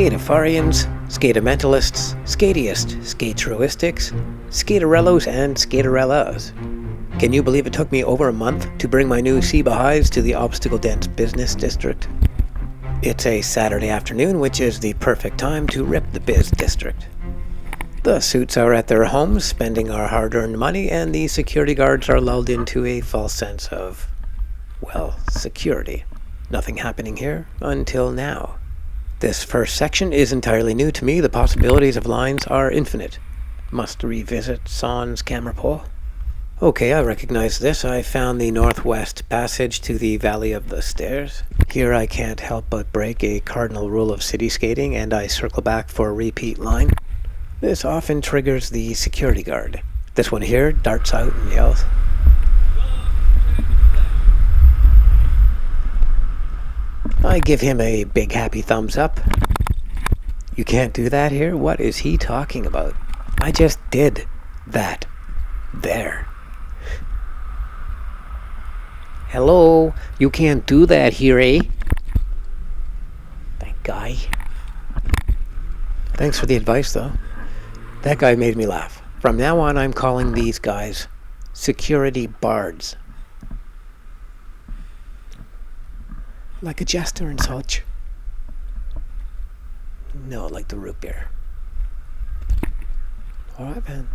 Skatafarians, skatamentalists, skatiest, skateruistics, skaterellos, and skaterellas. Can you believe it took me over a month to bring my new SEBA highs to the obstacle-dense business district? It's a Saturday afternoon, which is the perfect time to rip the biz district. The suits are at their homes, spending our hard-earned money, and the security guards are lulled into a false sense of, well, security. Nothing happening here until now. This first section is entirely new to me. The possibilities of lines are infinite. Must revisit Son's camera pole. Okay, I recognize this. I found the northwest passage to the Valley of the Stairs. Here I can't help but break a cardinal rule of city skating, and I circle back for a repeat line. This often triggers the security guard. This one here darts out and yells. I give him a big happy thumbs up. You can't do that here? What is he talking about? I just did that. There. Hello? You can't do that here, eh? That guy. Thanks for the advice, though. That guy made me laugh. From now on, I'm calling these guys security bards. Like a jester and such. No, like the root beer. Alright, man.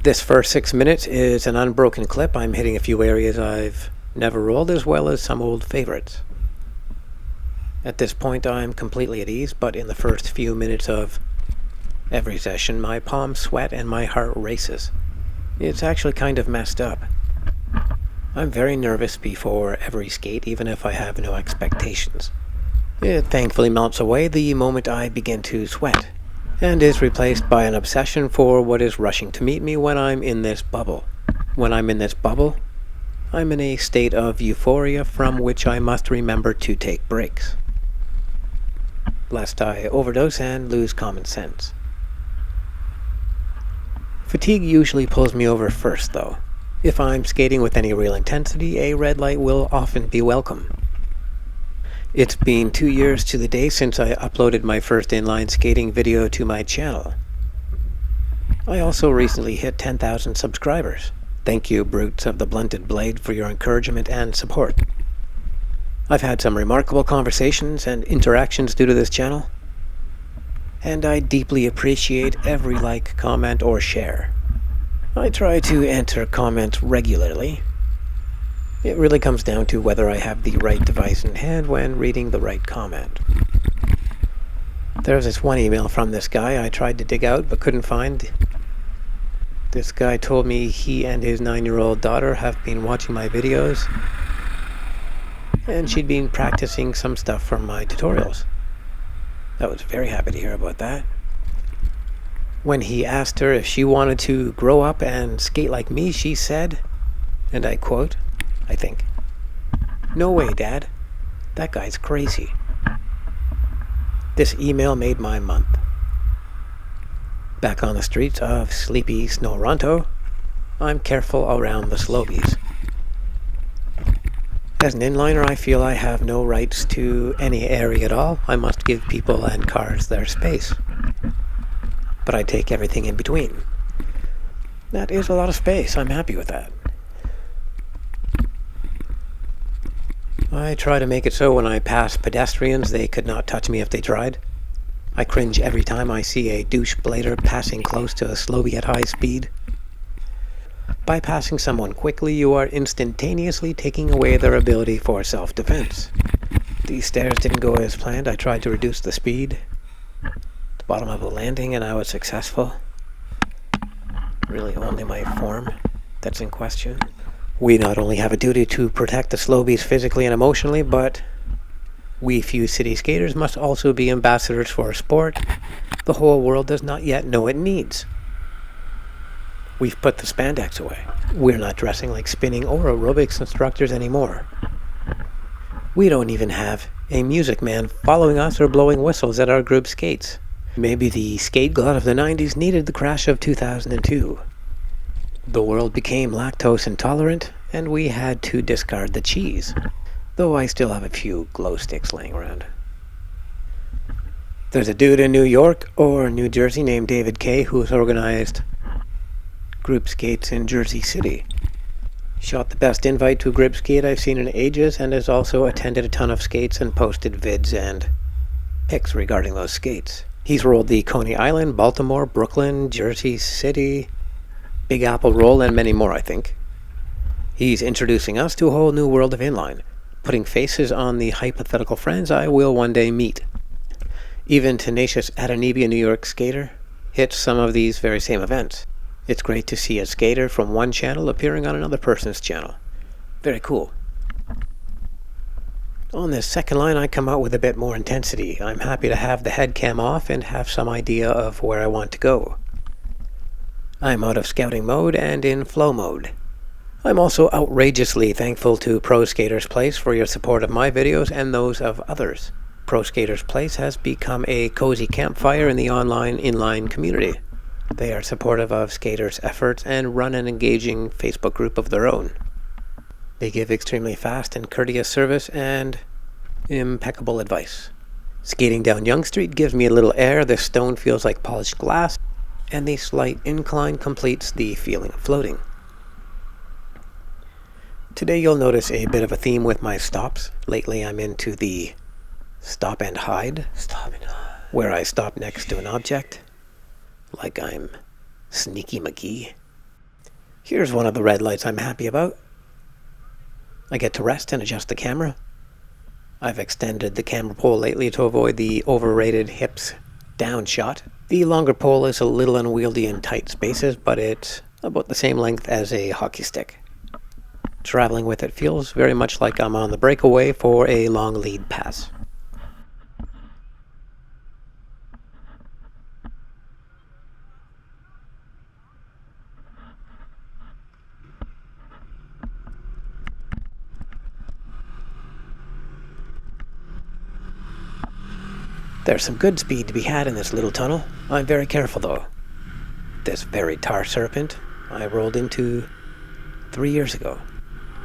This first 6 minutes is an unbroken clip. I'm hitting a few areas I've never rolled, as well as some old favorites. At this point, I'm completely at ease, but in the first few minutes of every session, my palms sweat and my heart races. It's actually kind of messed up. I'm very nervous before every skate, even if I have no expectations. It thankfully melts away the moment I begin to sweat, and is replaced by an obsession for what is rushing to meet me when I'm in this bubble. When I'm in this bubble, I'm in a state of euphoria from which I must remember to take breaks, lest I overdose and lose common sense. Fatigue usually pulls me over first, though. If I'm skating with any real intensity, a red light will often be welcome. It's been 2 years to the day since I uploaded my first inline skating video to my channel. I also recently hit 10,000 subscribers. Thank you, brutes of the blunted blade, for your encouragement and support. I've had some remarkable conversations and interactions due to this channel, and I deeply appreciate every like, comment, or share. I try to enter comments regularly. It really comes down to whether I have the right device in hand when reading the right comment. There was this one email from this guy I tried to dig out but couldn't find. This guy told me he and his 9-year-old daughter have been watching my videos, and she'd been practicing some stuff from my tutorials. I was very happy to hear about that. When he asked her if she wanted to grow up and skate like me, she said, and I quote, I think, "No way, Dad. That guy's crazy." This email made my month. Back on the streets of sleepy Snoronto, I'm careful around the Slowbees. As an inliner, I feel I have no rights to any area at all. I must give people and cars their space. But I take everything in between. That is a lot of space. I'm happy with that. I try to make it so when I pass pedestrians, they could not touch me if they tried. I cringe every time I see a douche blader passing close to a Slowbee at high speed. By passing someone quickly, you are instantaneously taking away their ability for self-defense. These stairs didn't go as planned. I tried to reduce the speed. Bottom of the landing, and I was successful. Really only my form that's in question. We not only have a duty to protect the Slowbees physically and emotionally, but we few city skaters must also be ambassadors for a sport the whole world does not yet know it needs. We've put the spandex away. We're not dressing like spinning or aerobics instructors anymore. We don't even have a music man following us or blowing whistles at our group skates. Maybe the skate glut of the 90s needed the crash of 2002. The world became lactose intolerant, and we had to discard the cheese. Though I still have a few glow sticks laying around. There's a dude in New York or New Jersey named David Kay who's organized group skates in Jersey City. Shot the best invite to a group skate I've seen in ages, and has also attended a ton of skates and posted vids and pics regarding those skates. He's rolled the Coney Island, Baltimore, Brooklyn, Jersey City, Big Apple Roll, and many more, I think. He's introducing us to a whole new world of inline, putting faces on the hypothetical friends I will one day meet. Even tenacious Adenebia New York skater hits some of these very same events. It's great to see a skater from one channel appearing on another person's channel. Very cool. On this second line, I come out with a bit more intensity. I'm happy to have the head cam off and have some idea of where I want to go. I'm out of scouting mode and in flow mode. I'm also outrageously thankful to Pro Skaters Place for your support of my videos and those of others. Pro Skaters Place has become a cozy campfire in the online inline community. They are supportive of skaters' efforts and run an engaging Facebook group of their own. They give extremely fast and courteous service and impeccable advice. Skating down Yonge Street gives me a little air, the stone feels like polished glass, and the slight incline completes the feeling of floating. Today you'll notice a bit of a theme with my stops. Lately I'm into the stop and hide, where I stop next to an object, like I'm Sneaky McGee. Here's one of the red lights I'm happy about. I get to rest and adjust the camera. I've extended the camera pole lately to avoid the overrated hips down shot. The longer pole is a little unwieldy in tight spaces, but it's about the same length as a hockey stick. Traveling with it feels very much like I'm on the breakaway for a long lead pass. There's some good speed to be had in this little tunnel. I'm very careful though. This very tar serpent I rolled into 3 years ago.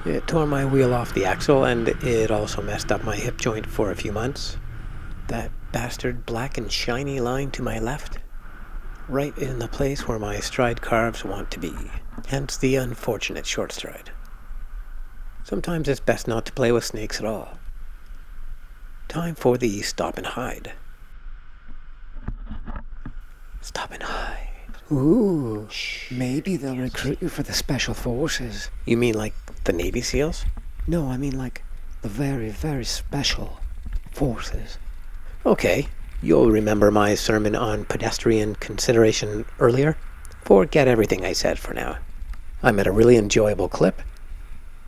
It tore my wheel off the axle, and it also messed up my hip joint for a few months. That bastard black and shiny line to my left, right in the place where my stride carves want to be. Hence the unfortunate short stride. Sometimes it's best not to play with snakes at all. Time for the stop and hide. Stop and hide. Ooh, maybe they'll recruit you for the special forces. You mean like the Navy SEALs? No, I mean like the very, very special forces. Okay, you'll remember my sermon on pedestrian consideration earlier. Forget everything I said for now. I'm at a really enjoyable clip,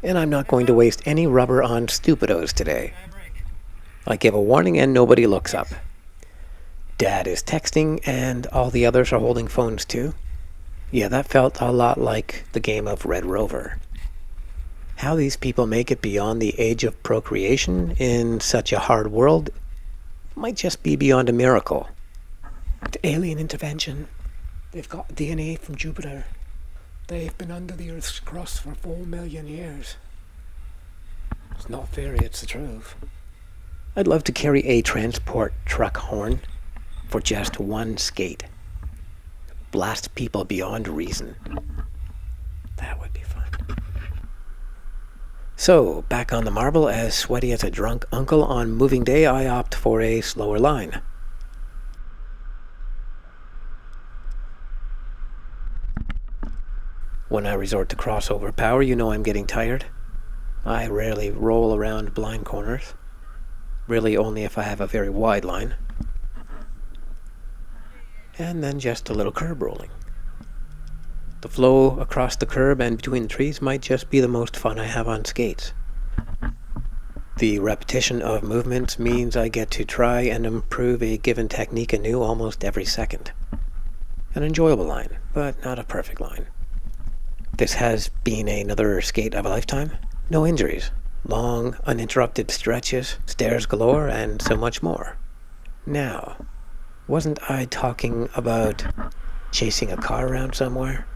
and I'm not going to waste any rubber on Stupidoes today. I give a warning and nobody looks up. Dad is texting and all the others are holding phones too. Yeah, that felt a lot like the game of Red Rover. How these people make it beyond the age of procreation in such a hard world might just be beyond a miracle. The alien intervention. They've got DNA from Jupiter. They've been under the Earth's crust for 4 million years. It's not theory, it's the truth. I'd love to carry a transport truck horn for just one skate. Blast people beyond reason. That would be fun. So, back on the marble, as sweaty as a drunk uncle on moving day, I opt for a slower line. When I resort to crossover power, you know I'm getting tired. I rarely roll around blind corners. Really only if I have a very wide line. And then just a little curb rolling. The flow across the curb and between the trees might just be the most fun I have on skates. The repetition of movements means I get to try and improve a given technique anew almost every second. An enjoyable line, but not a perfect line. This has been another skate of a lifetime. No injuries. Long, uninterrupted stretches, stairs galore, and so much more. Now, wasn't I talking about chasing a car around somewhere?